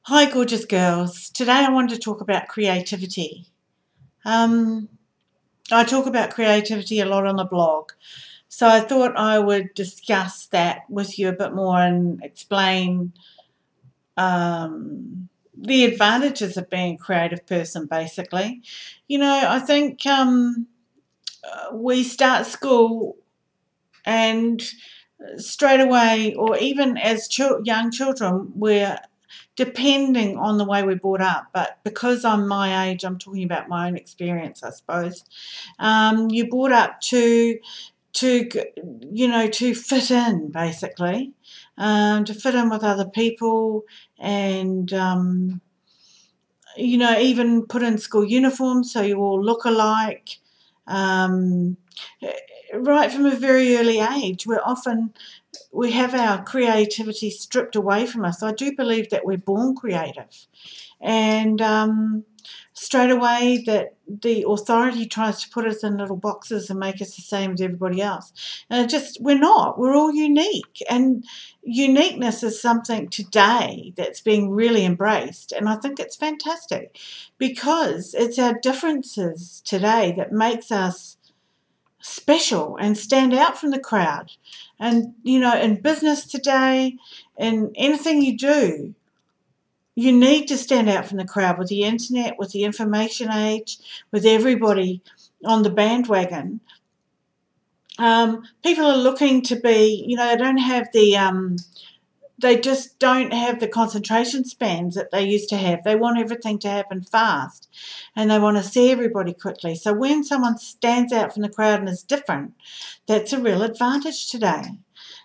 Hi, gorgeous girls. Today I wanted to talk about creativity. Um, I talk about creativity a lot on the blog, so I thought I would discuss that with you a bit more and explain the advantages of being a creative person, basically. I think we start school and straight away, or even as young children, we're depending on the way we're brought up. But because I'm my age, I'm talking about my own experience, I suppose. You're brought up to to fit in, basically, to fit in with other people, and even put in school uniforms so you all look alike. Um, right from a very early age, we have our creativity stripped away from us. I do believe that we're born creative, and straight away that the authority tries to put us in little boxes and make us the same as everybody else. And we're not. We're all unique, and uniqueness is something today that's being really embraced, and I think it's fantastic because it's our differences today that makes us special and stand out from the crowd. And in business today, in anything you do, you need to stand out from the crowd. With the internet, with the information age, with everybody on the bandwagon, people are looking to be, they don't have they just don't have the concentration spans that they used to have. They want everything to happen fast, and they want to see everybody quickly. So when someone stands out from the crowd and is different, that's a real advantage today.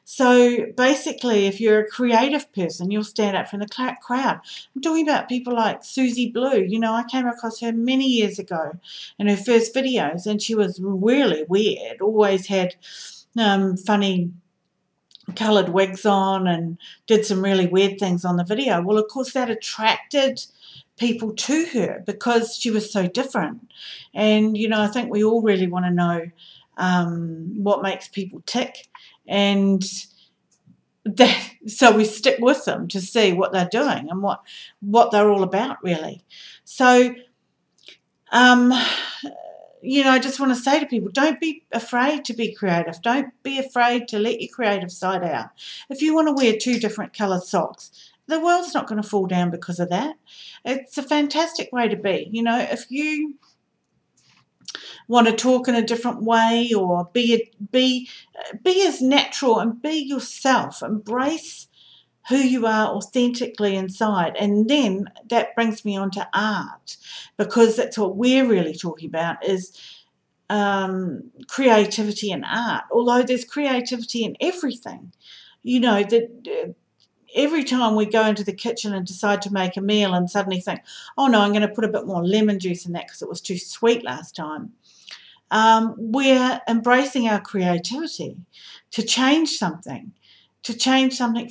So basically, if you're a creative person, you'll stand out from the crowd. I'm talking about people like Susie Blue. I came across her many years ago in her first videos, and she was really weird, always had funny coloured wigs on and did some really weird things on the video. Well, of course, that attracted people to her because she was so different. And, I think we all really want to know what makes people tick. And so we stick with them to see what they're doing and what they're all about, really. So, I just want to say to people, don't be afraid to be creative. Don't be afraid to let your creative side out. If you want to wear two different coloured socks, the world's not going to fall down because of that. It's a fantastic way to be. If you want to talk in a different way or be as natural and be yourself, embrace who you are authentically inside. And then that brings me on to art, because that's what we're really talking about, is creativity and art. Although there's creativity in everything. That every time we go into the kitchen and decide to make a meal and suddenly think, oh no, I'm going to put a bit more lemon juice in that because it was too sweet last time. We're embracing our creativity to change something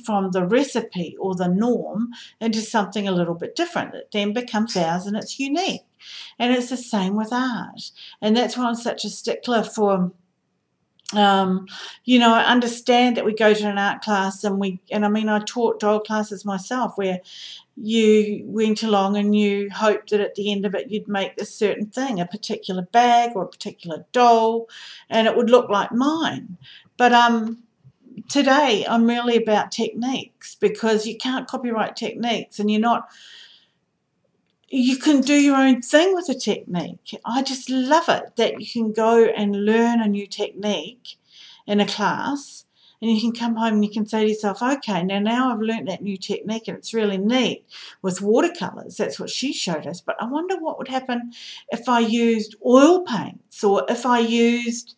from the recipe or the norm into something a little bit different that then becomes ours and it's unique. And it's the same with art. And that's why I'm such a stickler for, I understand that we go to an art class I taught doll classes myself where you went along and you hoped that at the end of it you'd make this certain thing, a particular bag or a particular doll, and it would look like mine. But today I'm really about techniques, because you can't copyright techniques, and you can do your own thing with a technique. I just love it that you can go and learn a new technique in a class, and you can come home and you can say to yourself, okay, now I've learnt that new technique and it's really neat with watercolours. That's what she showed us. But I wonder what would happen if I used oil paints, or if I used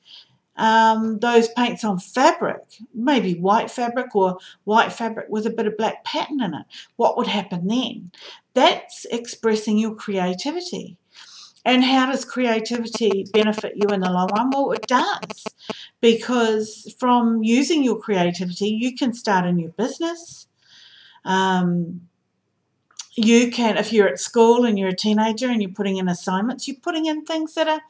those paints on fabric, maybe white fabric or white fabric with a bit of black pattern in it. What would happen then? That's expressing your creativity. And how does creativity benefit you in the long run? Well, it does, because from using your creativity, you can start a new business. You can, if you're at school and you're a teenager and you're putting in assignments, you're putting in things that are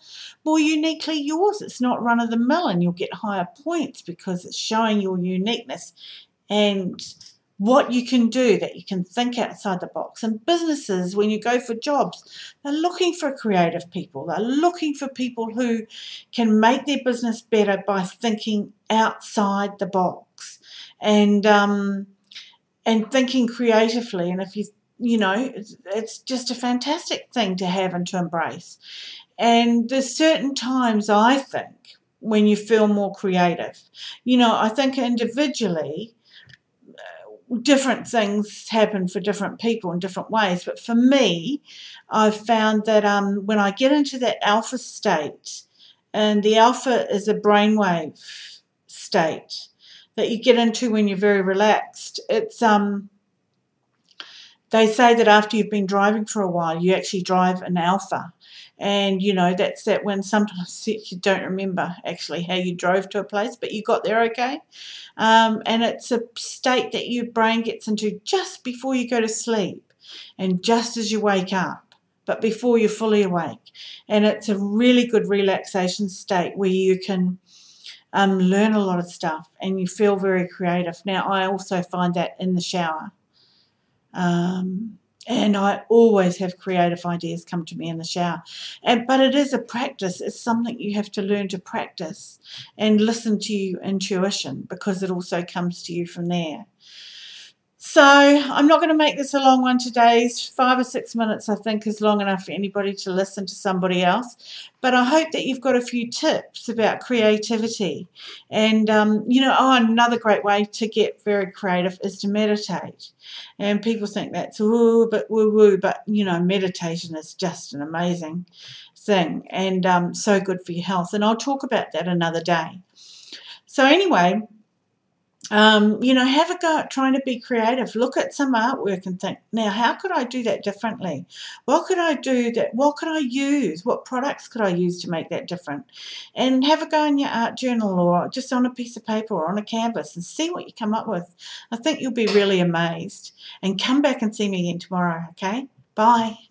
more uniquely yours. It's not run of the mill, and you'll get higher points because it's showing your uniqueness and what you can do, that you can think outside the box. And businesses, when you go for jobs, they're looking for creative people. They're looking for people who can make their business better by thinking outside the box and thinking creatively. And if it's just a fantastic thing to have and to embrace. And there's certain times, I think, when you feel more creative. I think individually, different things happen for different people in different ways. But for me, I've found that when I get into that alpha state, and the alpha is a brainwave state that you get into when you're very relaxed. It's they say that after you've been driving for a while, you actually drive an alpha. And, that's that when sometimes you don't remember actually how you drove to a place, but you got there okay. And it's a state that your brain gets into just before you go to sleep and just as you wake up, but before you're fully awake. And it's a really good relaxation state where you can learn a lot of stuff and you feel very creative. Now, I also find that in the shower. And I always have creative ideas come to me in the shower. But it is a practice. It's something you have to learn to practice and listen to your intuition, because it also comes to you from there. So I'm not going to make this a long one today. 5 or 6 minutes, I think, is long enough for anybody to listen to somebody else. But I hope that you've got a few tips about creativity. And, another great way to get very creative is to meditate. And people think that's bit woo-woo, but, meditation is just an amazing thing and so good for your health. And I'll talk about that another day. So anyway, have a go at trying to be creative. Look at some artwork and think, now, how could I do that differently? What could I do that? What could I use? What products could I use to make that different? And have a go in your art journal or just on a piece of paper or on a canvas and see what you come up with. I think you'll be really amazed. And come back and see me again tomorrow, okay? Bye.